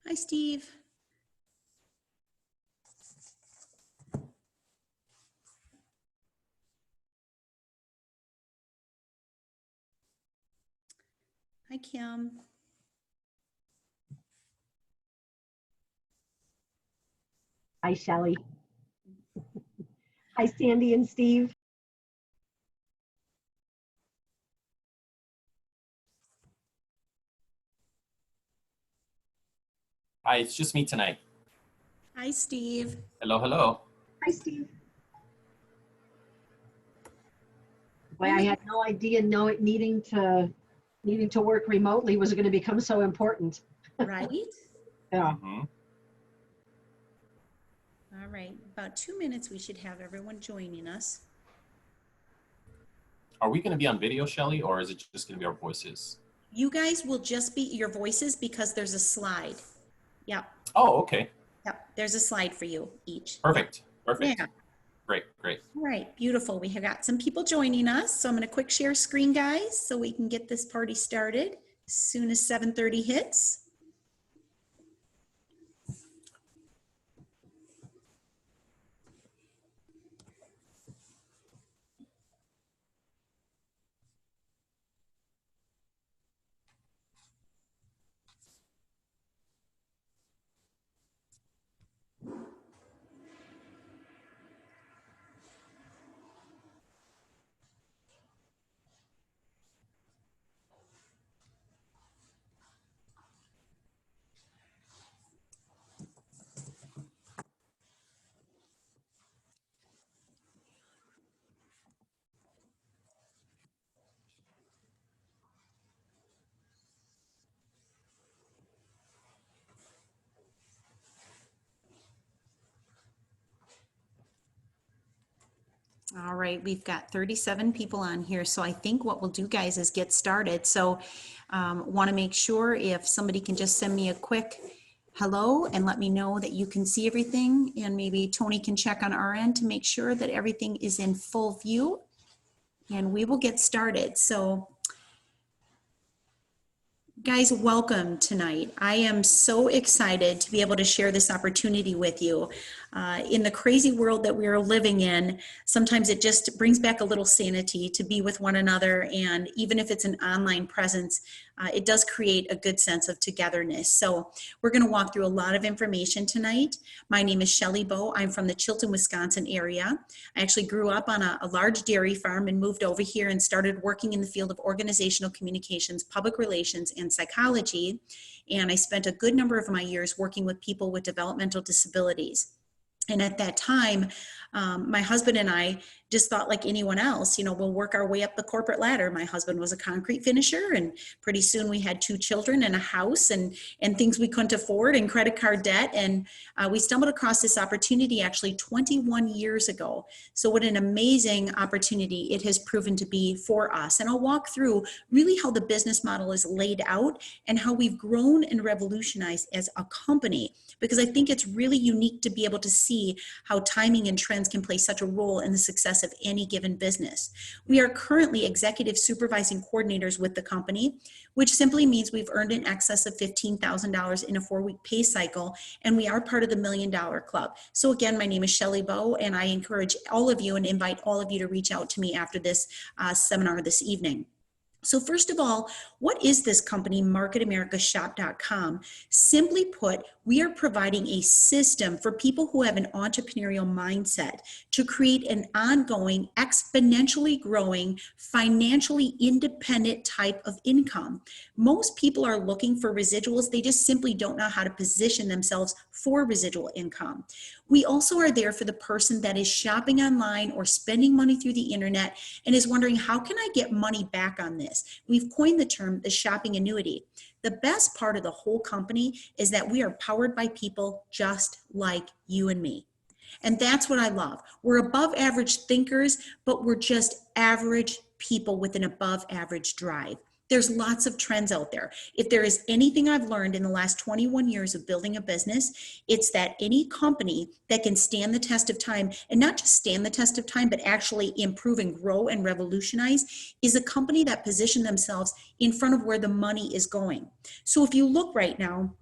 Hi, Steve. Hi, Kim. Hi, Shelley. Hi, Sandy and Steve. Hi, it's just me tonight. Hi, Steve. Hello, hello. Hi, Steve. Boy, I had no idea needing to work remotely was going to become so important. Right? Yeah. All right. About 2 minutes, we should have everyone joining us. Are we going to be on video, Shelley, or is it just going to be our voices? You guys will just be your voices because there's a slide. Yep. Oh, okay. Yep. There's a slide for you each. Perfect. Perfect. Yeah. Great, great. All right. Beautiful. We have got some people joining us. So I'm going to quick share screen, guys, so we can get this party started as soon as 7:30 hits. All right, we've got 37 people on here. So I think what we'll do, guys, is get started. So want to make sure if somebody can just send me a quick hello and let me know that you can see everything. And maybe Tony can check on our end to make sure that everything is in full view. And we will get started. So guys, welcome tonight. I am so excited to be able to share this opportunity with you. In the crazy world that we are living in, sometimes it just brings back a little sanity to be with one another. And even if it's an online presence, it does create a good sense of togetherness. So we're going to walk through a lot of information tonight. My name is Shelley Bowe. I'm from the Chilton, Wisconsin area. I actually grew up on a large dairy farm and moved over here and started working in the field of organizational communications, public relations, and psychology. And I spent a good number of my years working with people with developmental disabilities. And at that time, my husband and I just thought, like anyone else, we'll work our way up the corporate ladder. My husband was a concrete finisher, and pretty soon we had 2 children and a house and things we couldn't afford and credit card debt. And we stumbled across this opportunity actually 21 years ago. So what an amazing opportunity it has proven to be for us. And I'll walk through really how the business model is laid out and how we've grown and revolutionized as a company, because I think it's really unique to be able to see how timing and trends can play such a role in the success of any given business. We are currently executive supervising coordinators with the company, which simply means we've earned in excess of $15,000 in a 4-week pay cycle, and we are part of the $1 Million Club. So again, my name is Shelley Bowe, and I encourage all of you and invite all of you to reach out to me after this seminar this evening. So first of all, what is this company, MarketAmericaShop.com? Simply put, we are providing a system for people who have an entrepreneurial mindset to create an ongoing, exponentially growing, financially independent type of income. Most people are looking for residuals. They just simply don't know how to position themselves for residual income. We also are there for the person that is shopping online or spending money through the internet and is wondering, how can I get money back on this? We've coined the term the shopping annuity. The best part of the whole company is that we are powered by people just like you and me. And that's what I love. We're above average thinkers, but we're just average people with an above average drive. There's lots of trends out there. If there is anything I've learned in the last 21 years of building a business, it's that any company that can stand the test of time, and not just stand the test of time, but actually improve and grow and revolutionize, is a company that positioned themselves in front of where the money is going. So if you look right now,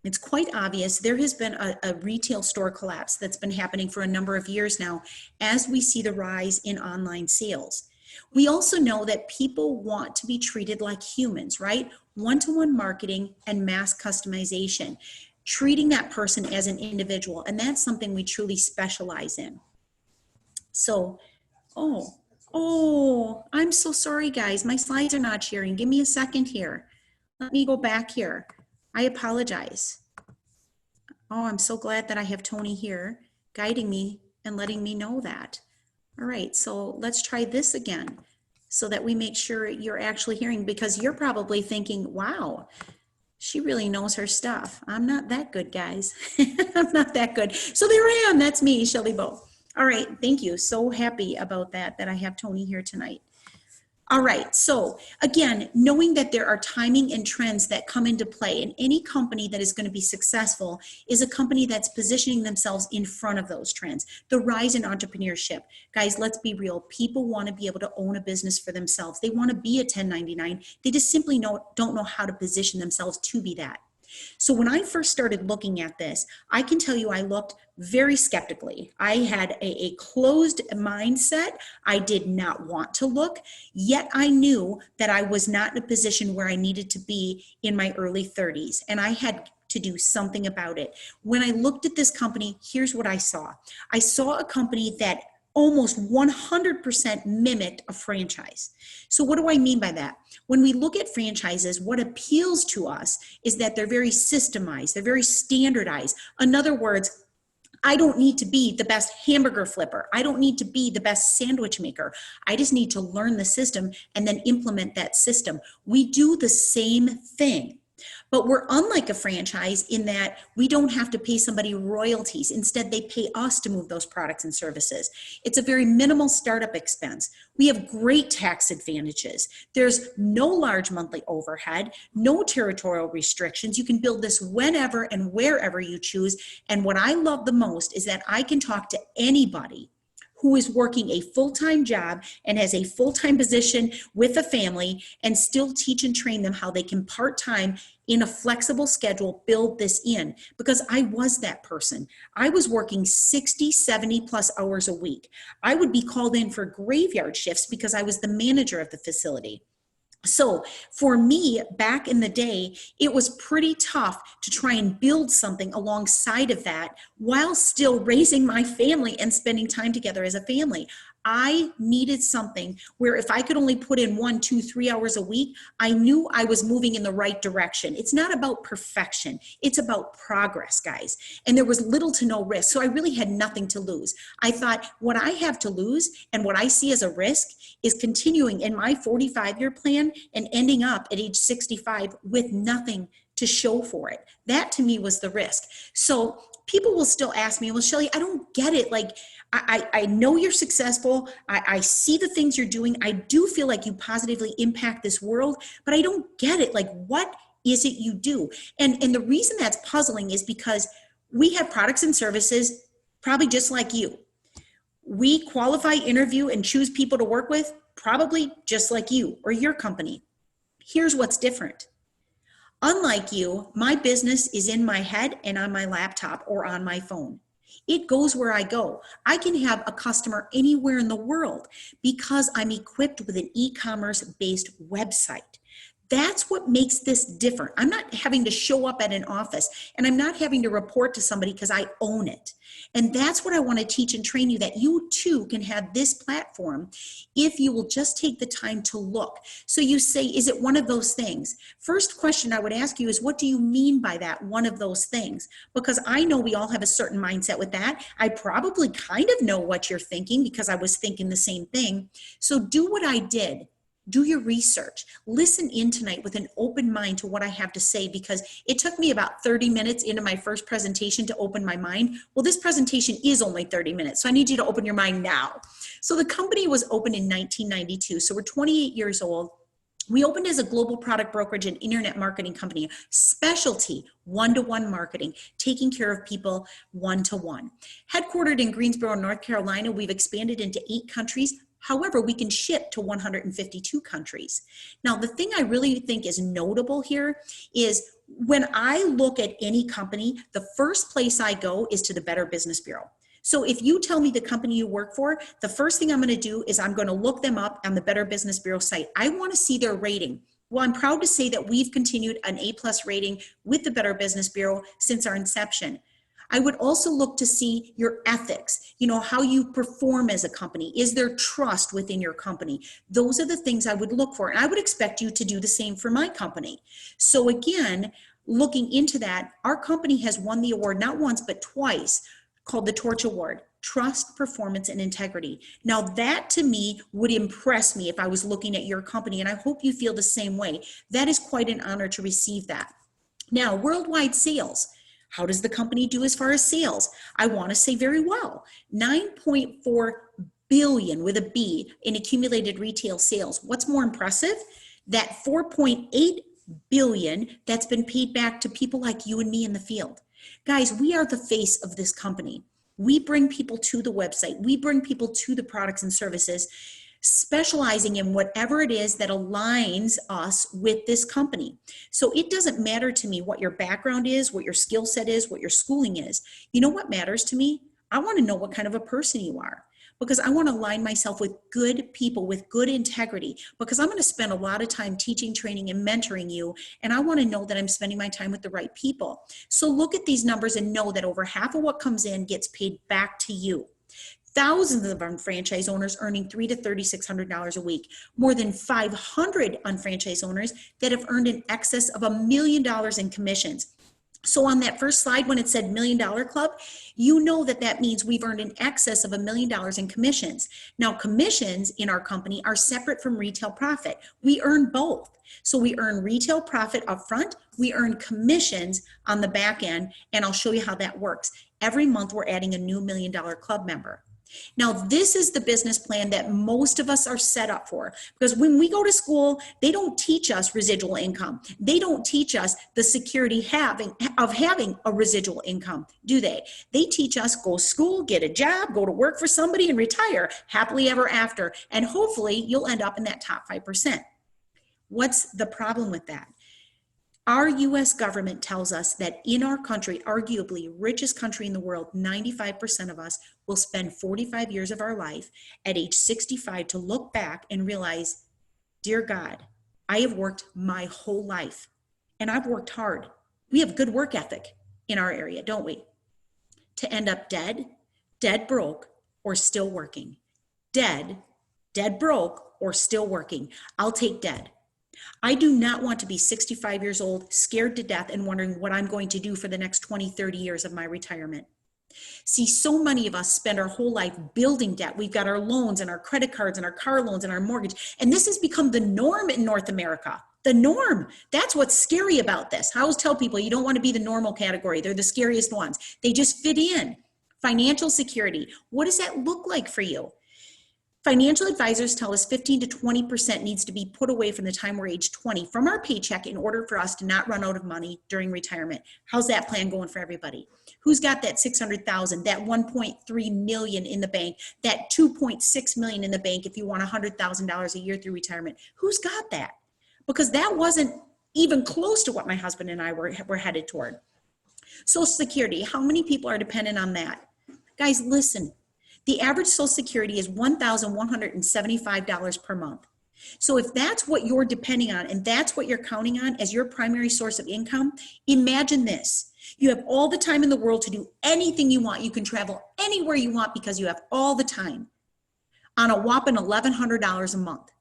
It's quite obvious there has been a retail store collapse that's been happening for a number of years now as we see the rise in online sales. We also know that people want to be treated like humans, right? One-to-one marketing and mass customization, treating that person as an individual. And that's something we truly specialize in. So, I'm so sorry, guys. My slides are not sharing. Give me a second here. Let me go back here. I apologize. Oh, I'm so glad that I have Tony here guiding me and letting me know that. All right, so let's try this again so that we make sure you're actually hearing, because you're probably thinking, wow, she really knows her stuff. I'm not that good, guys. I'm not that good. So there I am. That's me, Shelly Bowe. All right, thank you. So happy about that I have Tony here tonight. All right, so again, knowing that there are timing and trends that come into play, and any company that is going to be successful is a company that's positioning themselves in front of those trends. The rise in entrepreneurship. Guys, let's be real. People want to be able to own a business for themselves. They want to be a 1099. They just simply don't know how to position themselves to be that. So when I first started looking at this, I can tell you I looked very skeptically. I had a closed mindset. I did not want to look, yet I knew that I was not in a position where I needed to be in my early 30s, and I had to do something about it. When I looked at this company, here's what I saw. I saw a company that almost 100% mimicked a franchise. So what do I mean by that? When we look at franchises, what appeals to us is that they're very systemized, they're very standardized. In other words, I don't need to be the best hamburger flipper. I don't need to be the best sandwich maker. I just need to learn the system and then implement that system. We do the same thing. But we're unlike a franchise in that we don't have to pay somebody royalties. Instead, they pay us to move those products and services. It's a very minimal startup expense. We have great tax advantages. There's no large monthly overhead, no territorial restrictions. You can build this whenever and wherever you choose. And what I love the most is that I can talk to anybody who is working a full-time job and has a full-time position with a family and still teach and train them how they can part-time in a flexible schedule build this in, because I was that person. I was working 60, 70 plus hours a week. I would be called in for graveyard shifts because I was the manager of the facility. So for me, back in the day, it was pretty tough to try and build something alongside of that while still raising my family and spending time together as a family. I needed something where if I could only put in 1, 2, 3 hours a week, I knew I was moving in the right direction. It's not about perfection. It's about progress, guys. And there was little to no risk. So I really had nothing to lose. I thought what I have to lose and what I see as a risk is continuing in my 45-year plan and ending up at age 65 with nothing to show for it. That to me was the risk. So people will still ask me, well, Shelly, I don't get it. Like, I know you're successful. I see the things you're doing. I do feel like you positively impact this world, but I don't get it. Like, what is it you do? And the reason that's puzzling is because we have products and services probably just like you. We qualify, interview, and choose people to work with probably just like you or your company. Here's what's different. Unlike you, my business is in my head and on my laptop or on my phone. It goes where I go. I can have a customer anywhere in the world because I'm equipped with an e-commerce based website. That's what makes this different. I'm not having to show up at an office and I'm not having to report to somebody because I own it. And that's what I want to teach and train you, that you too can have this platform if you will just take the time to look. So you say, is it one of those things? First question I would ask you is, what do you mean by that, one of those things? Because I know we all have a certain mindset with that. I probably kind of know what you're thinking because I was thinking the same thing. So do what I did. Do your research. Listen in tonight with an open mind to what I have to say, because it took me about 30 minutes into my first presentation to open my mind. Well, this presentation is only 30 minutes, so I need you to open your mind now. So the company was opened in 1992, so we're 28 years old. We opened as a global product brokerage and internet marketing company, specialty one-to-one marketing, taking care of people one-to-one. Headquartered in Greensboro, North Carolina, we've expanded into 8 countries. However, we can ship to 152 countries. Now, the thing I really think is notable here is when I look at any company, the first place I go is to the Better Business Bureau. So if you tell me the company you work for, the first thing I'm going to do is I'm going to look them up on the Better Business Bureau site. I want to see their rating. Well, I'm proud to say that we've continued an A+ rating with the Better Business Bureau since our inception. I would also look to see your ethics, how you perform as a company. Is there trust within your company? Those are the things I would look for. And I would expect you to do the same for my company. So again, looking into that, our company has won the award not once, but twice, called the Torch Award, Trust, Performance, and Integrity. Now that to me would impress me if I was looking at your company, and I hope you feel the same way. That is quite an honor to receive that. Now, worldwide sales. How does the company do as far as sales? I want to say very well. 9.4 billion with a B in accumulated retail sales. What's more impressive? That 4.8 billion that's been paid back to people like you and me in the field. Guys, we are the face of this company. We bring people to the website. We bring people to the products and services, specializing in whatever it is that aligns us with this company. So it doesn't matter to me what your background is, what your skill set is, what your schooling is. You know what matters to me? I want to know what kind of a person you are, because I want to align myself with good people, with good integrity, because I'm going to spend a lot of time teaching, training, and mentoring you, and I want to know that I'm spending my time with the right people. So look at these numbers and know that over half of what comes in gets paid back to you. Thousands of unfranchised owners earning $300 to $3,600 a week. More than 500 unfranchised owners that have earned in excess of $1 million in commissions. So on that first slide, when it said $1 Million Club, you know that means we've earned in excess of $1 million in commissions. Now, commissions in our company are separate from retail profit. We earn both. So we earn retail profit up front, we earn commissions on the back end, and I'll show you how that works. Every month, we're adding a new $1 Million Club member. Now, this is the business plan that most of us are set up for, because when we go to school, they don't teach us residual income. They don't teach us the security of having a residual income, do they? They teach us go to school, get a job, go to work for somebody, and retire happily ever after. And hopefully you'll end up in that top 5%. What's the problem with that? Our US government tells us that in our country, arguably richest country in the world, 95% of us will spend 45 years of our life at age 65 to look back and realize, dear God, I have worked my whole life and I've worked hard. We have good work ethic in our area, don't we? To end up dead broke, or still working. Dead broke, or still working. I'll take dead. I do not want to be 65 years old, scared to death, and wondering what I'm going to do for the next 20, 30 years of my retirement. See, so many of us spend our whole life building debt. We've got our loans and our credit cards and our car loans and our mortgage. And this has become the norm in North America. The norm. That's what's scary about this. I always tell people you don't want to be the normal category. They're the scariest ones. They just fit in. Financial security. What does that look like for you? Financial advisors tell us 15 to 20% needs to be put away from the time we're age 20 from our paycheck in order for us to not run out of money during retirement. How's that plan going for everybody? Who's got that 600,000, that 1.3 million in the bank, that 2.6 million in the bank if you want $100,000 a year through retirement? Who's got that? Because that wasn't even close to what my husband and I were headed toward. Social Security, how many people are dependent on that? Guys, listen. The average Social Security is $1,175 per month. So if that's what you're depending on and that's what you're counting on as your primary source of income, imagine this. You have all the time in the world to do anything you want. You can travel anywhere you want because you have all the time on a whopping $1,100 a month.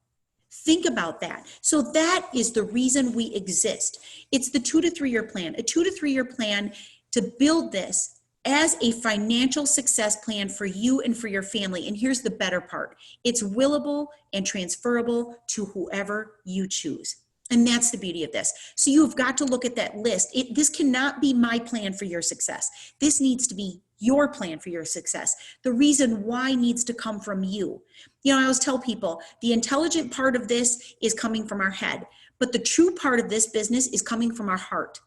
Think about that. So that is the reason we exist. It's the 2 to 3 year plan, a 2 to 3 year plan to build this as a financial success plan for you and for your family. And here's the better part. It's willable and transferable to whoever you choose. And that's the beauty of this. So you've got to look at that list. This cannot be my plan for your success. This needs to be your plan for your success. The reason why needs to come from you. You know, I always tell people the intelligent part of this is coming from our head, but the true part of this business is coming from our heart.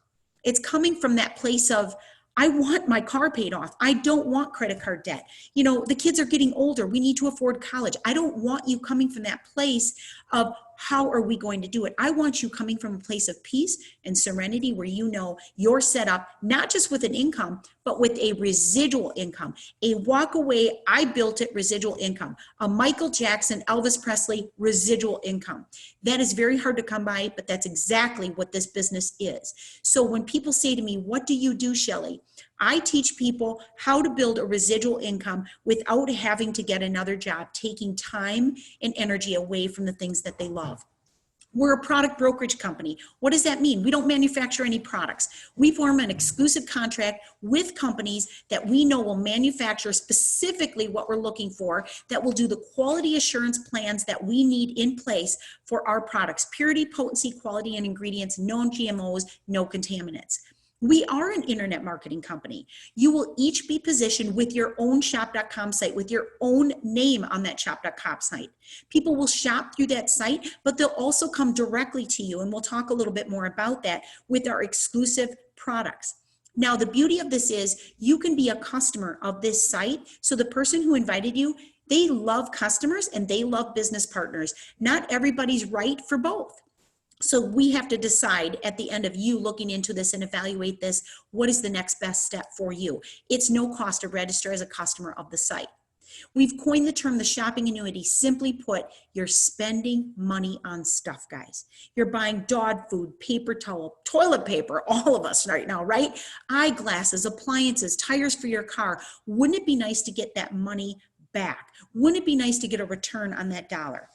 It's coming from that place of, I want my car paid off. I don't want credit card debt. You know, the kids are getting older. We need to afford college. I don't want you coming from that place of how are we going to do it? I want you coming from a place of peace and serenity where you know you're set up not just with an income, but with a residual income, a walk away, I built it residual income, a Michael Jackson, Elvis Presley residual income. That is very hard to come by, but that's exactly what this business is. So when people say to me, what do you do, Shelley? I teach people how to build a residual income without having to get another job, taking time and energy away from the things that they love. We're a product brokerage company. What does that mean? We don't manufacture any products. We form an exclusive contract with companies that we know will manufacture specifically what we're looking for, that will do the quality assurance plans that we need in place for our products. Purity, potency, quality, and ingredients, no GMOs, no contaminants. We are an internet marketing company. You will each be positioned with your own shop.com site, with your own name on that shop.com site. People will shop through that site, but they'll also come directly to you, and we'll talk a little bit more about that with our exclusive products. Now, the beauty of this is you can be a customer of this site. So the person who invited you, they love customers and they love business partners. Not everybody's right for both. So we have to decide at the end of you looking into this and evaluate this, what is the next best step for you? It's no cost to register as a customer of the site. We've coined the term the shopping annuity. Simply put, you're spending money on stuff, guys. You're buying dog food, paper towel, toilet paper, all of us right now, right? Eyeglasses, appliances, tires for your car. Wouldn't it be nice to get that money back? Wouldn't it be nice to get a return on that dollar?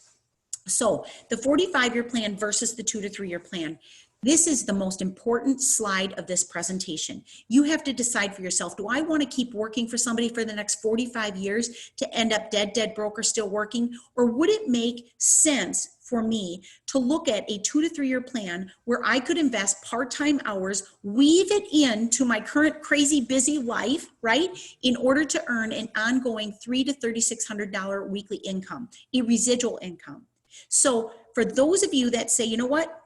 So the 45-year plan versus the 2 to 3 year plan. This is the most important slide of this presentation. You have to decide for yourself, do I want to keep working for somebody for the next 45 years to end up dead broke or still working? Or would it make sense for me to look at a 2 to 3 year plan where I could invest part-time hours, weave it into my current crazy busy life, right? In order to earn an ongoing $300 to $3,600 weekly income, a residual income. So for those of you that say, you know what,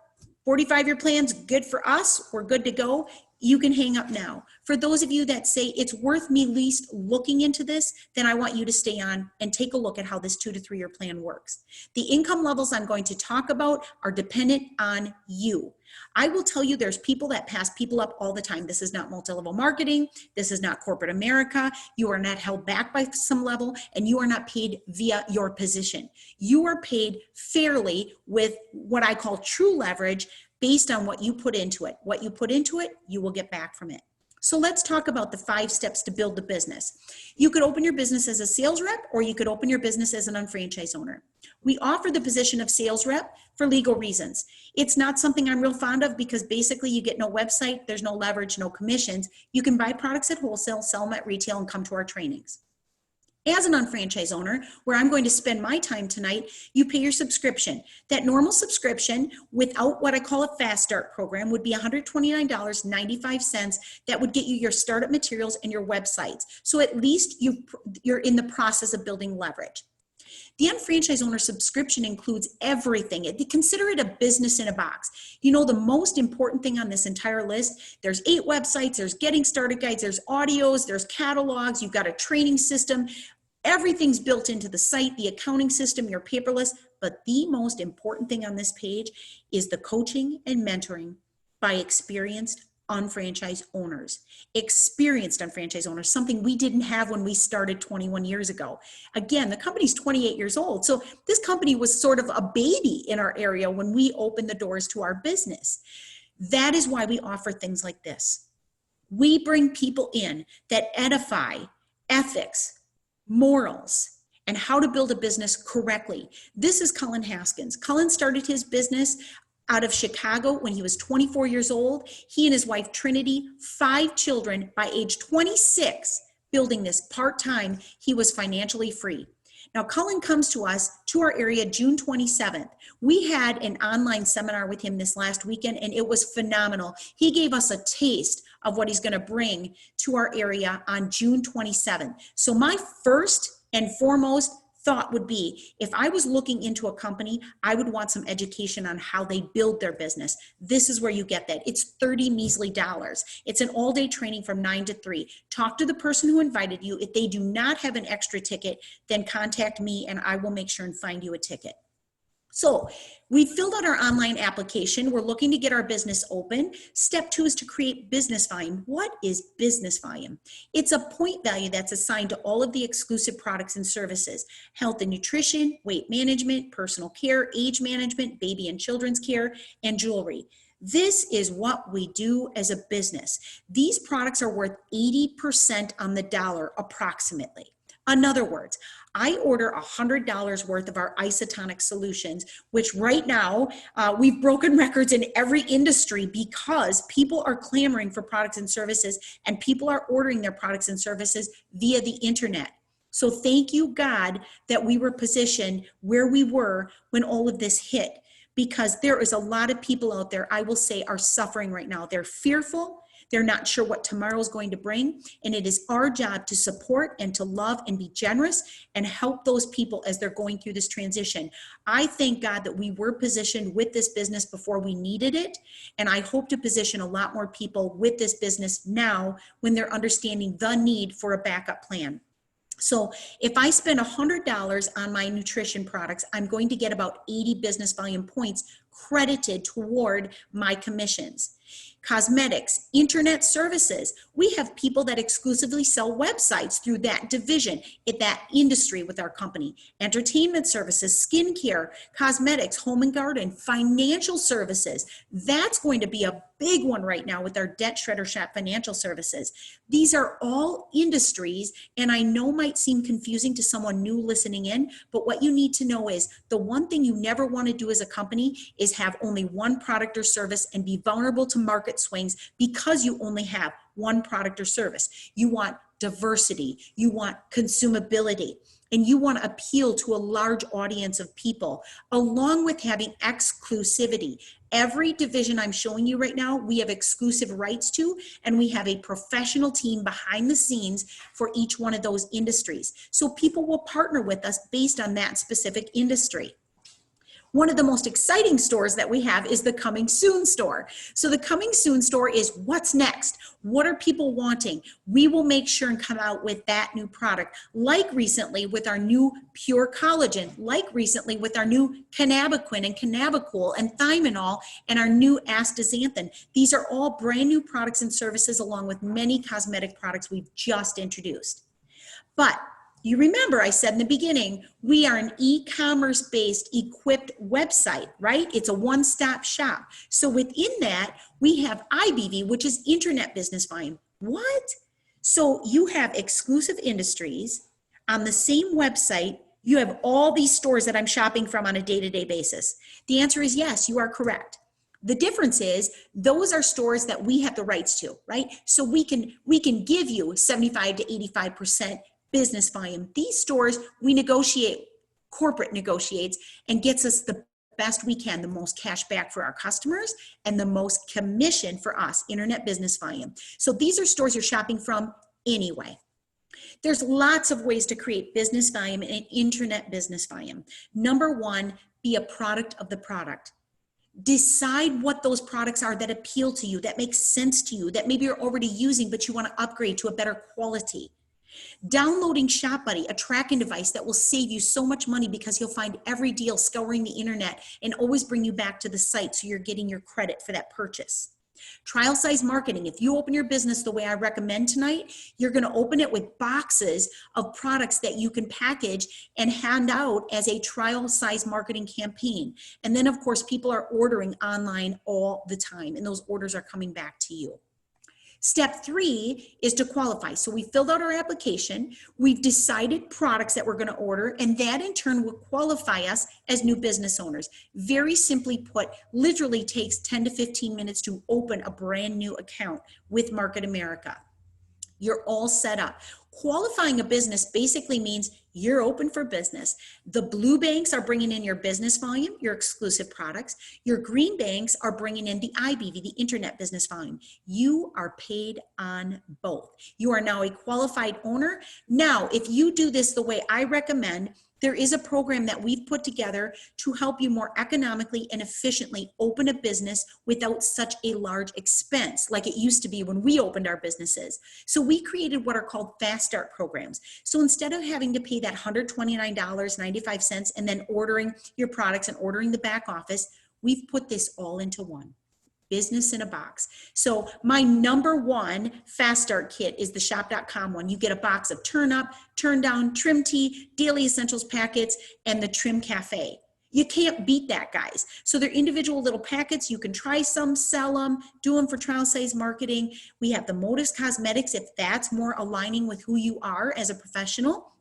45-year plan's good for us, we're good to go, you can hang up now. For those of you that say it's worth me least looking into this, then I want you to stay on and take a look at how this 2 to 3 year plan works. The income levels I'm going to talk about are dependent on you. I will tell you there's people that pass people up all the time. This is not multi-level marketing. This is not corporate America. You are not held back by some level, and you are not paid via your position. You are paid fairly with what I call true leverage based on what you put into it. What you put into it, you will get back from it. So let's talk about the 5 steps to build the business. You could open your business as a sales rep, or you could open your business as an unfranchised owner. We offer the position of sales rep for legal reasons. It's not something I'm real fond of because basically you get no website, there's no leverage, no commissions. You can buy products at wholesale, sell them at retail, and come to our trainings. As an unfranchised owner, where I'm going to spend my time tonight, you pay your subscription. That normal subscription without what I call a fast start program would be $129.95. That would get you your startup materials and your websites. So at least you're in the process of building leverage. The unfranchised owner subscription includes everything. Consider it a business in a box. You know, the most important thing on this entire list, there's 8 websites, there's getting started guides, there's audios, there's catalogs, you've got a training system. Everything's built into the site, the accounting system, your paperless. But the most important thing on this page is the coaching and mentoring by experienced unfranchised owners. Experienced unfranchised owners, something we didn't have when we started 21 years ago. Again, the company's 28 years old. So this company was sort of a baby in our area when we opened the doors to our business. That is why we offer things like this. We bring people in that edify ethics, morals, and how to build a business correctly. This is Cullen Haskins. Cullen started his business out of Chicago when he was 24 years old. He and his wife, Trinity, 5 children. By age 26, building this part-time, he was financially free. Now, Cullen comes to us, to our area, June 27th. We had an online seminar with him this last weekend, and it was phenomenal. He gave us a taste of what he's going to bring to our area on June 27th. So my first and foremost thought would be, if I was looking into a company, I would want some education on how they build their business. This is where you get that. It's 30 measly dollars. It's an all-day training from 9 to 3. Talk to the person who invited you. If they do not have an extra ticket, then contact me and I will make sure and find you a ticket. So we filled out our online application. We're looking to get our business open. Step 2 is to create business volume. What is business volume? It's a point value that's assigned to all of the exclusive products and services: health and nutrition, weight management, personal care, age management, baby and children's care, and jewelry. This is what we do as a business. These products are worth 80% on the dollar approximately. In other words, I order $100 worth of our isotonic solutions, which right now we've broken records in every industry because people are clamoring for products and services, and people are ordering their products and services via the internet. So thank you, God, that we were positioned where we were when all of this hit, because there is a lot of people out there, I will say, are suffering right now. They're fearful. They're not sure what tomorrow is going to bring. And it is our job to support and to love and be generous and help those people as they're going through this transition. I thank God that we were positioned with this business before we needed it. And I hope to position a lot more people with this business now when they're understanding the need for a backup plan. So if I spend $100 on my nutrition products, I'm going to get about 80 business volume points credited toward my commissions. Cosmetics, internet services. We have people that exclusively sell websites through that division, in that industry with our company. Entertainment services, skincare, cosmetics, home and garden, financial services. That's going to be a big one right now with our Debt Shredder Shop Financial Services. These are all industries, and I know might seem confusing to someone new listening in, but what you need to know is the one thing you never want to do as a company is have only one product or service and be vulnerable to market swings because you only have one product or service. You want diversity, you want consumability, and you want to appeal to a large audience of people, along with having exclusivity. Every division I'm showing you right now, we have exclusive rights to, and we have a professional team behind the scenes for each one of those industries. So people will partner with us based on that specific industry. One of the most exciting stores that we have is the Coming Soon store. So the Coming Soon store is what's next? What are people wanting? We will make sure and come out with that new product, like recently with our new Pure Collagen, like recently with our new Cannabiquin and Cannabicool and Thimonol and our new Astaxanthin. These are all brand new products and services along with many cosmetic products we've just introduced. But you remember I said in the beginning, we are an e-commerce based equipped website, right? It's a one-stop shop. So within that, we have IBV, which is Internet Business Volume. What? So you have exclusive industries on the same website. You have all these stores that I'm shopping from on a day-to-day basis. The answer is yes, you are correct. The difference is those are stores that we have the rights to, right? So we can give you 75 to 85% business volume. These stores, we negotiate, corporate negotiates, and gets us the best we can, the most cash back for our customers and the most commission for us, internet business volume. So these are stores you're shopping from anyway. There's lots of ways to create business volume and internet business volume. Number one, be a product of the product. Decide what those products are that appeal to you, that make sense to you, that maybe you're already using, but you want to upgrade to a better quality. Downloading Shop Buddy, a tracking device that will save you so much money because you'll find every deal scouring the internet and always bring you back to the site so you're getting your credit for that purchase. Trial size marketing. If you open your business the way I recommend tonight, you're going to open it with boxes of products that you can package and hand out as a trial size marketing campaign. And then of course, people are ordering online all the time and those orders are coming back to you. Step 3 is to qualify. So we filled out our application, we've decided products that we're going to order, and that in turn will qualify us as new business owners. Very simply put, literally takes 10 to 15 minutes to open a brand new account with Market America. You're all set up. Qualifying a business basically means you're open for business. The blue banks are bringing in your business volume, your exclusive products. Your green banks are bringing in the IBV, the internet business volume. You are paid on both. You are now a qualified owner. Now, if you do this the way I recommend, There is a program that we've put together to help you more economically and efficiently open a business without such a large expense like it used to be when we opened our businesses. So we created what are called fast start programs. So instead of having to pay that $129.95 and then ordering your products and ordering the back office, we've put this all into one. Business in a box. So my number one fast start kit is the shop.com one. You get a box of turn up, turn down, trim tea, daily essentials packets, and the trim cafe. You can't beat that, guys. So they're individual little packets. You can try some, sell them, do them for trial size marketing. We have the Modus Cosmetics if that's more aligning with who you are as a professional.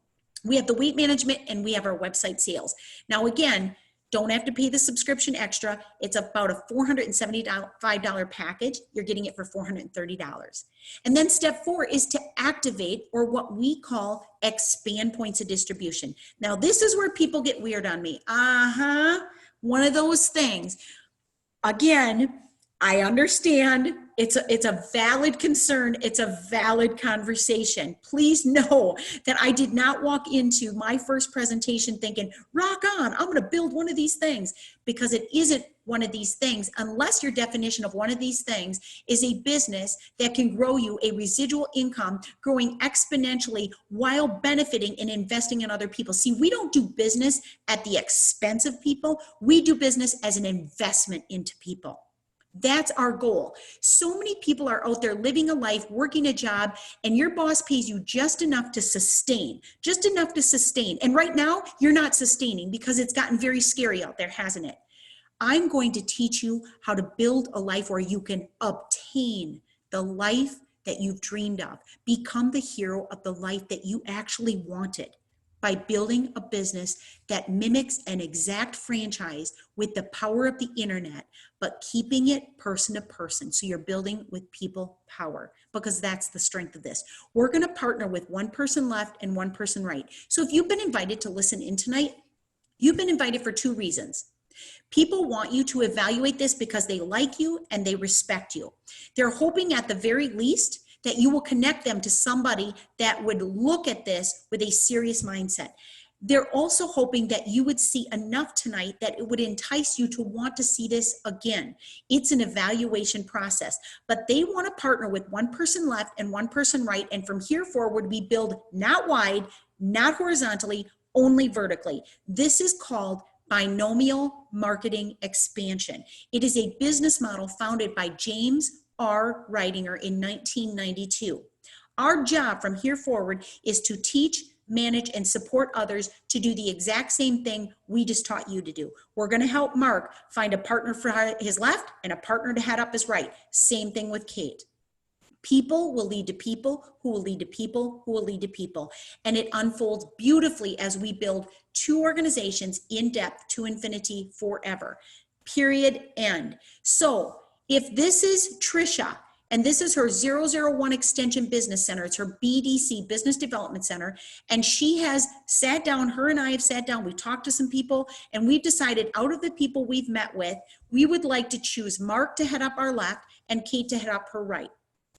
We have the weight management, and we have our website sales. Now again, don't have to pay the subscription extra. It's about a $475 package. You're getting it for $430. And then step 4 is to activate, or what we call expand points of distribution. Now this is where people get weird on me. One of those things. Again, I understand it's a valid concern. It's a valid conversation. Please know that I did not walk into my first presentation thinking, rock on, I'm going to build one of these things, because it isn't one of these things unless your definition of one of these things is a business that can grow you a residual income, growing exponentially while benefiting and investing in other people. See, we don't do business at the expense of people. We do business as an investment into people. That's our goal. So many people are out there living a life, working a job, and your boss pays you just enough to sustain, just enough to sustain. And right now, you're not sustaining because it's gotten very scary out there, hasn't it? I'm going to teach you how to build a life where you can obtain the life that you've dreamed of, become the hero of the life that you actually wanted, by building a business that mimics an exact franchise with the power of the internet, but keeping it person to person. So you're building with people power, because that's the strength of this. We're going to partner with one person left and one person right. So if you've been invited to listen in tonight, you've been invited for 2 reasons. People want you to evaluate this because they like you and they respect you. They're hoping at the very least that you will connect them to somebody that would look at this with a serious mindset. They're also hoping that you would see enough tonight that it would entice you to want to see this again. It's an evaluation process, but they want to partner with one person left and one person right. And from here forward, we build not wide, not horizontally, only vertically. This is called binomial marketing expansion. It is a business model founded by James R. Ridinger in 1992. Our job from here forward is to teach, manage, and support others to do the exact same thing we just taught you to do. We're going to help Mark find a partner for his left and a partner to head up his right. Same thing with Kate. People will lead to people who will lead to people who will lead to people. And it unfolds beautifully as we build 2 organizations in depth to infinity forever. Period. End. So if this is Trisha, and this is her 001 Extension Business Center, it's her BDC, Business Development Center, and she has sat down, her and I have sat down, we talked to some people, and we've decided out of the people we've met with, we would like to choose Mark to head up our left and Kate to head up her right.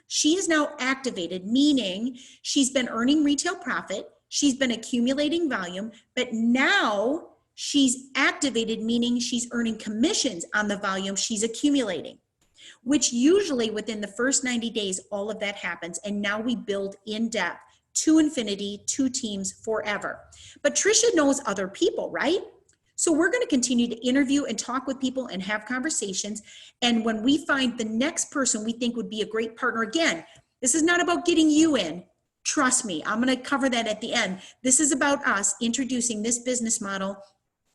She is now activated, meaning she's been earning retail profit, she's been accumulating volume, but now she's activated, meaning she's earning commissions on the volume she's accumulating, which usually within the first 90 days, all of that happens. And now we build in depth to infinity, 2 teams forever. But Trisha knows other people, right? So we're going to continue to interview and talk with people and have conversations. And when we find the next person we think would be a great partner, again, this is not about getting you in. Trust me, I'm going to cover that at the end. This is about us introducing this business model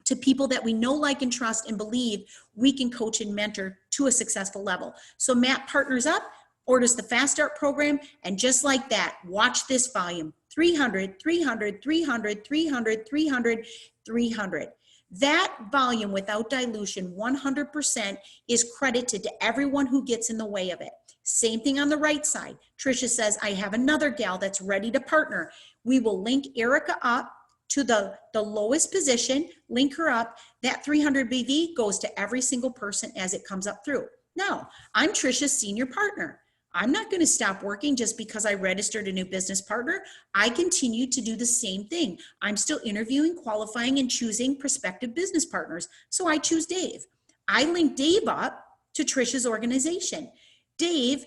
to people that we know, like, and trust, and believe we can coach and mentor to a successful level. So Matt partners up, orders the Fast Start program, and just like that, watch this volume, 300, 300, 300, 300, 300, 300. That volume without dilution, 100% is credited to everyone who gets in the way of it. Same thing on the right side. Trisha says, I have another gal that's ready to partner. We will link Erica up to the lowest position, link her up. That 300 BV goes to every single person as it comes up through. Now, I'm Trisha's senior partner. I'm not going to stop working just because I registered a new business partner. I continue to do the same thing. I'm still interviewing, qualifying, and choosing prospective business partners. So I choose Dave. I link Dave up to Trisha's organization. Dave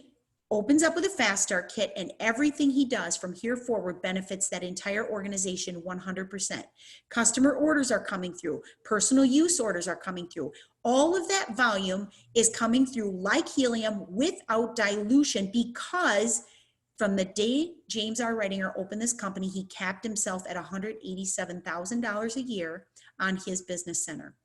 opens up with a fast start kit, and everything he does from here forward benefits that entire organization 100%. Customer orders are coming through. Personal use orders are coming through. All of that volume is coming through like helium without dilution, because from the day James R. Reitinger opened this company, he capped himself at $187,000 a year on his business center.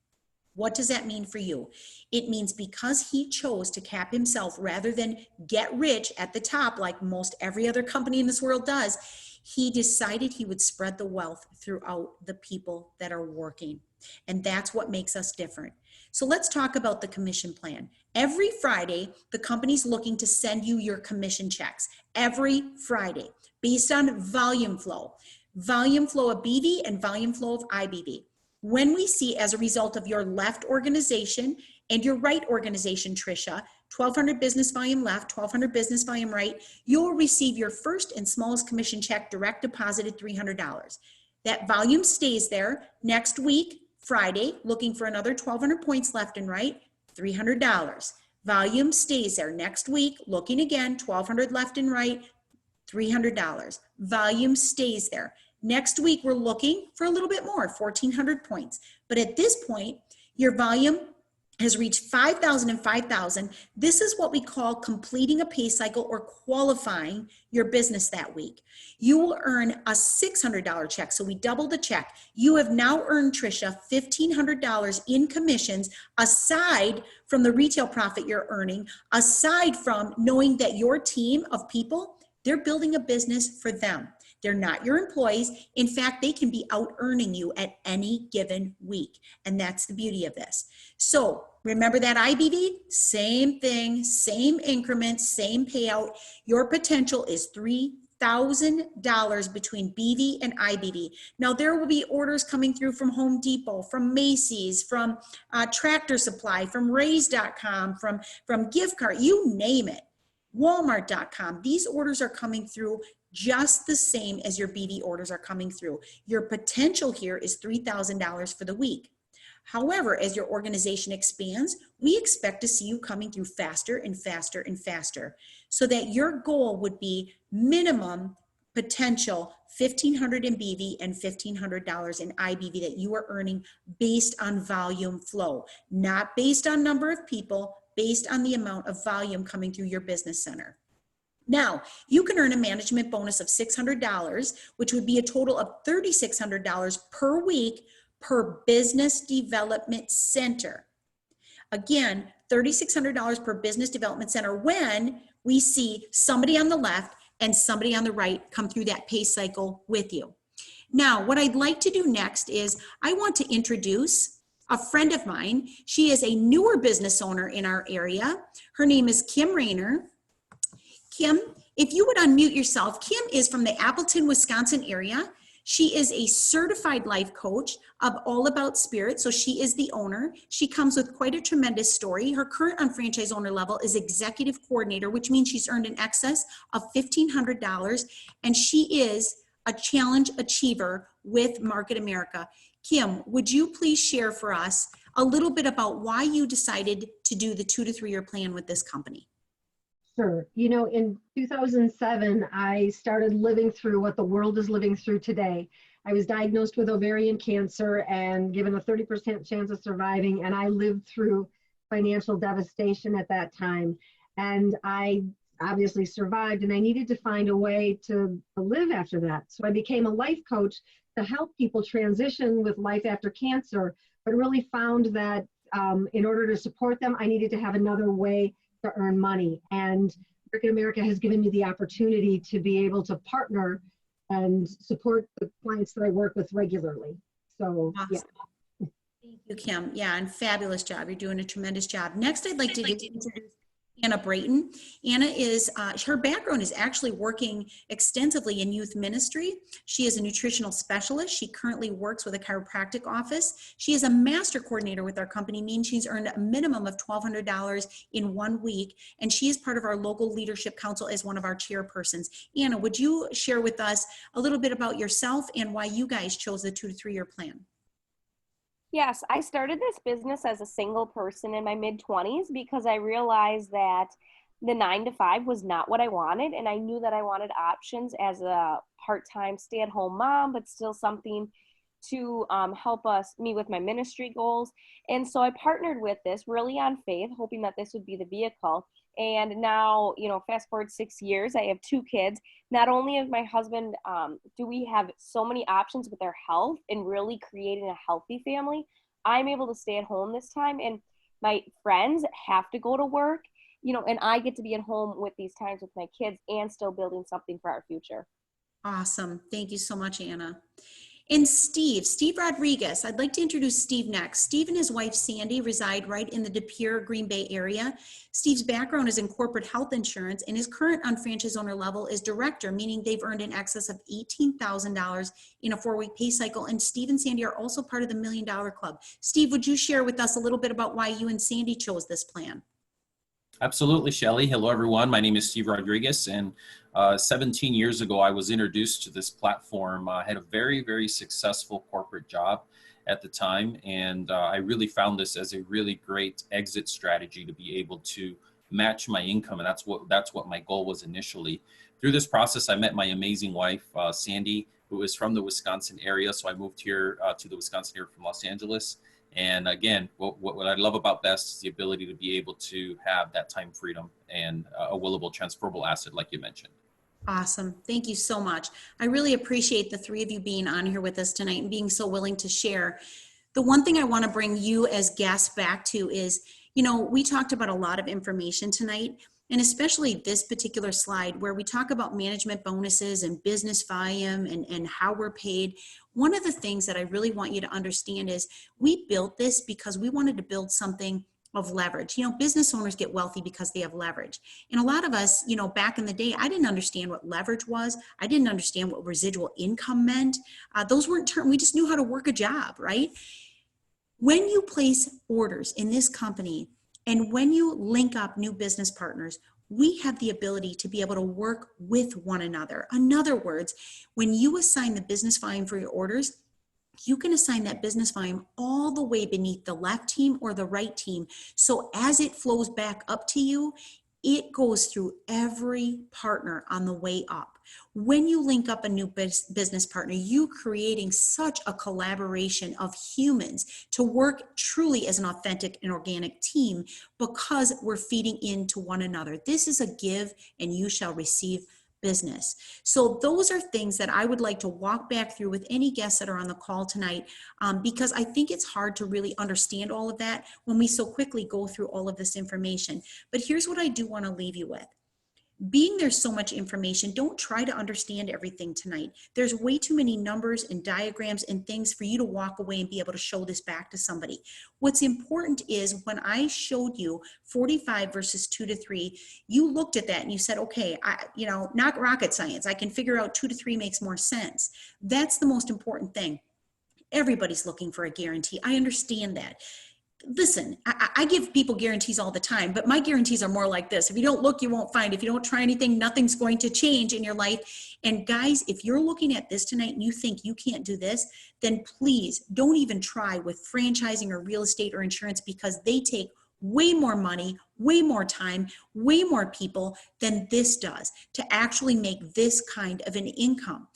What does that mean for you? It means because he chose to cap himself rather than get rich at the top like most every other company in this world does, he decided he would spread the wealth throughout the people that are working. And that's what makes us different. So let's talk about the commission plan. Every Friday, the company's looking to send you your commission checks. Every Friday, based on volume flow of BV and volume flow of IBV. When we see, as a result of your left organization and your right organization, Trisha, 1,200 business volume left, 1,200 business volume right, you'll receive your first and smallest commission check direct deposited $300. That volume stays there. Next week, Friday, looking for another 1,200 points left and right, $300. Volume stays there. Next week, looking again, 1,200 left and right, $300. Volume stays there. Next week, we're looking for a little bit more, 1,400 points. But at this point, your volume has reached 5,000 and 5,000. This is what we call completing a pay cycle or qualifying your business that week. You will earn a $600 check. So we double the check. You have now earned, Trisha, $1,500 in commissions, aside from the retail profit you're earning, aside from knowing that your team of people, they're building a business for them. They're not your employees. In fact, they can be out earning you at any given week. And that's the beauty of this. So remember that IBV, same thing, same increments, same payout. Your potential is $3,000 between BV and IBV. Now there will be orders coming through from Home Depot, from Macy's, from Tractor Supply, from Raise.com, from gift card, you name it. Walmart.com. These orders are coming through just the same as your BV orders are coming through. Your potential here is $3,000 for the week. However, as your organization expands, we expect to see you coming through faster and faster and faster, so that your goal would be minimum potential $1,500 in BV and $1,500 in IBV that you are earning based on volume flow, not based on number of people, based on the amount of volume coming through your business center. Now, you can earn a management bonus of $600, which would be a total of $3,600 per week per business development center. Again, $3,600 per business development center when we see somebody on the left and somebody on the right come through that pay cycle with you. Now, what I'd like to do next is I want to introduce a friend of mine. She is a newer business owner in our area. Her name is Kim Rayner. Kim, if you would unmute yourself. Kim is from the Appleton, Wisconsin area. She is a certified life coach of All About Spirit, so she is the owner. She comes with quite a tremendous story. Her current unfranchised owner level is executive coordinator, which means she's earned in excess of $1,500, and she is a challenge achiever with Market America. Kim, would you please share for us a little bit about why you decided to do the 2 to 3 year plan with this company? Sure. You know, in 2007, I started living through what the world is living through today. I was diagnosed with ovarian cancer and given a 30% chance of surviving, and I lived through financial devastation at that time. And I obviously survived, and I needed to find a way to live after that. So I became a life coach to help people transition with life after cancer, but really found that in order to support them, I needed to have another way to earn money. And Market America has given me the opportunity to be able to partner and support the clients that I work with regularly. So, Awesome. Yeah. Thank you, Kim. Yeah, and fabulous job. You're doing a tremendous job. Next, I'd like to introduce Anna Brayton. Anna is, her background is actually working extensively in youth ministry. She is a nutritional specialist. She currently works with a chiropractic office. She is a master coordinator with our company, meaning she's earned a minimum of $1,200 in 1 week. And she is part of our local leadership council as one of our chairpersons. Anna, would you share with us a little bit about yourself and why you guys chose the 2 to 3 year plan? Yes, I started this business as a single person in my mid-20s because I realized that the 9 to 5 was not what I wanted, and I knew that I wanted options as a part-time stay-at-home mom, but still something to help me with my ministry goals. And so I partnered with this really on faith, hoping that this would be the vehicle. And now, fast forward 6 years, I have 2 kids. Not only is my husband, do we have so many options with our health and really creating a healthy family, I'm able to stay at home this time. And my friends have to go to work, and I get to be at home with these times with my kids and still building something for our future. Awesome. Thank you so much, Anna. And Steve Rodriguez, I'd like to introduce Steve next. Steve and his wife, Sandy, reside right in the De Pere, Green Bay area. Steve's background is in corporate health insurance, and his current unfranchised owner level is director, meaning they've earned in excess of $18,000 in a 4-week pay cycle. And Steve and Sandy are also part of the $1 Million Club. Steve, would you share with us a little bit about why you and Sandy chose this plan? Absolutely, Shelley. Hello, everyone. My name is Steve Rodriguez, and 17 years ago, I was introduced to this platform. I had a very, very successful corporate job at the time, and I really found this as a really great exit strategy to be able to match my income, and that's what my goal was initially. Through this process, I met my amazing wife, Sandy, who is from the Wisconsin area. So I moved here to the Wisconsin area from Los Angeles. And again, what I love about BEST is the ability to be able to have that time freedom and a willable, transferable asset, like you mentioned. Awesome. Thank you so much. I really appreciate the 3 of you being on here with us tonight and being so willing to share. The one thing I want to bring you as guests back to is, we talked about a lot of information tonight, and especially this particular slide where we talk about management bonuses and business volume and how we're paid. One of the things that I really want you to understand is we built this because we wanted to build something of leverage. Business owners get wealthy because they have leverage. And a lot of us, back in the day, I didn't understand what leverage was. I didn't understand what residual income meant. Those weren't terms. We just knew how to work a job, right? When you place orders in this company and when you link up new business partners, we have the ability to be able to work with one another. In other words, when you assign the business volume for your orders, you can assign that business volume all the way beneath the left team or the right team. So as it flows back up to you, it goes through every partner on the way up. When you link up a new business partner, you're creating such a collaboration of humans to work truly as an authentic and organic team because we're feeding into one another. This is a give and you shall receive business. So those are things that I would like to walk back through with any guests that are on the call tonight, because I think it's hard to really understand all of that when we so quickly go through all of this information. But here's what I do want to leave you with. Being there's so much information, don't try to understand everything tonight. There's way too many numbers and diagrams and things for you to walk away and be able to show this back to somebody. What's important is when I showed you 45 versus 2 to 3, you looked at that and you said, okay, not rocket science. I can figure out 2 to 3 makes more sense. That's the most important thing. Everybody's looking for a guarantee. I understand that. Listen, I give people guarantees all the time, but my guarantees are more like this. If you don't look, you won't find. If you don't try anything, nothing's going to change in your life. And guys, if you're looking at this tonight and you think you can't do this, then please don't even try with franchising or real estate or insurance, because they take way more money, way more time, way more people than this does to actually make this kind of an income.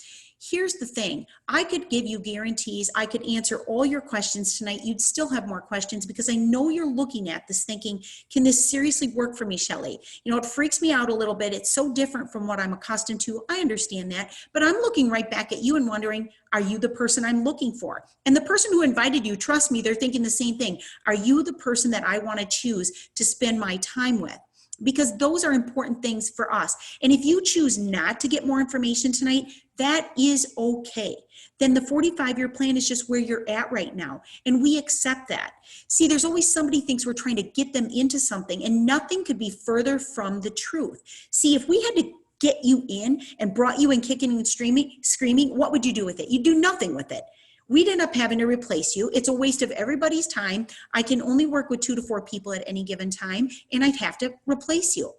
Here's the thing. I could give you guarantees. I could answer all your questions tonight. You'd still have more questions because I know you're looking at this thinking, can this seriously work for me, Shelley? It freaks me out a little bit. It's so different from what I'm accustomed to. I understand that, but I'm looking right back at you and wondering, are you the person I'm looking for? And the person who invited you, trust me, they're thinking the same thing. Are you the person that I want to choose to spend my time with? Because those are important things for us. And if you choose not to get more information tonight, that is okay. Then the 45-year plan is just where you're at right now. And we accept that. See, there's always somebody thinks we're trying to get them into something, and nothing could be further from the truth. See, if we had to get you in and brought you in kicking and screaming, what would you do with it? You'd do nothing with it. We'd end up having to replace you. It's a waste of everybody's time. I can only work with 2 to 4 people at any given time, and I'd have to replace you.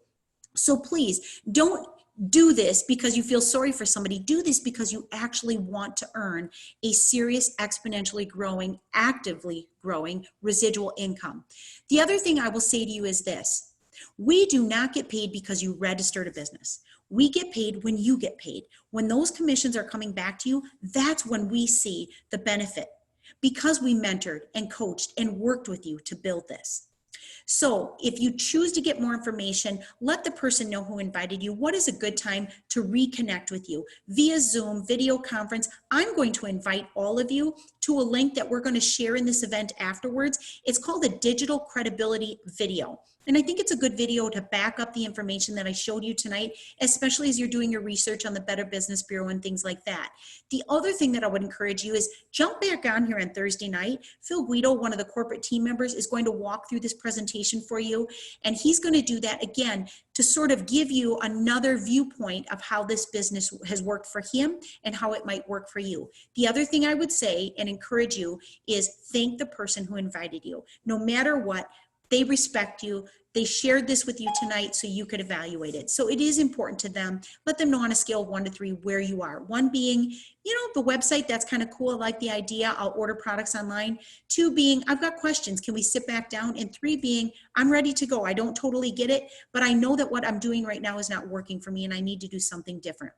So please don't do this because you feel sorry for somebody. Do this because you actually want to earn a serious, exponentially growing, actively growing residual income. The other thing I will say to you is this. We do not get paid because you registered a business. We get paid when you get paid. When those commissions are coming back to you, that's when we see the benefit, because we mentored and coached and worked with you to build this. So if you choose to get more information, let the person know who invited you. What is a good time to reconnect with you via Zoom, video conference? I'm going to invite all of you to a link that we're going to share in this event afterwards. It's called the Digital Credibility Video. And I think it's a good video to back up the information that I showed you tonight, especially as you're doing your research on the Better Business Bureau and things like that. The other thing that I would encourage you is jump back on here on Thursday night. Phil Guido, one of the corporate team members, is going to walk through this presentation for you. And he's going to do that again to sort of give you another viewpoint of how this business has worked for him and how it might work for you. The other thing I would say and encourage you is thank the person who invited you. No matter what, they respect you. They shared this with you tonight so you could evaluate it. So it is important to them. Let them know on a scale of 1 to 3 where you are. 1 being, the website, that's kind of cool. I like the idea. I'll order products online. 2 being, I've got questions. Can we sit back down? And 3 being, I'm ready to go. I don't totally get it, but I know that what I'm doing right now is not working for me and I need to do something different.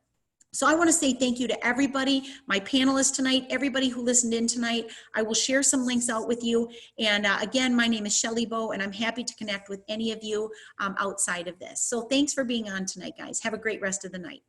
So I want to say thank you to everybody, my panelists tonight, everybody who listened in tonight. I will share some links out with you. And again, my name is Shelly Bowe, and I'm happy to connect with any of you outside of this. So thanks for being on tonight, guys. Have a great rest of the night.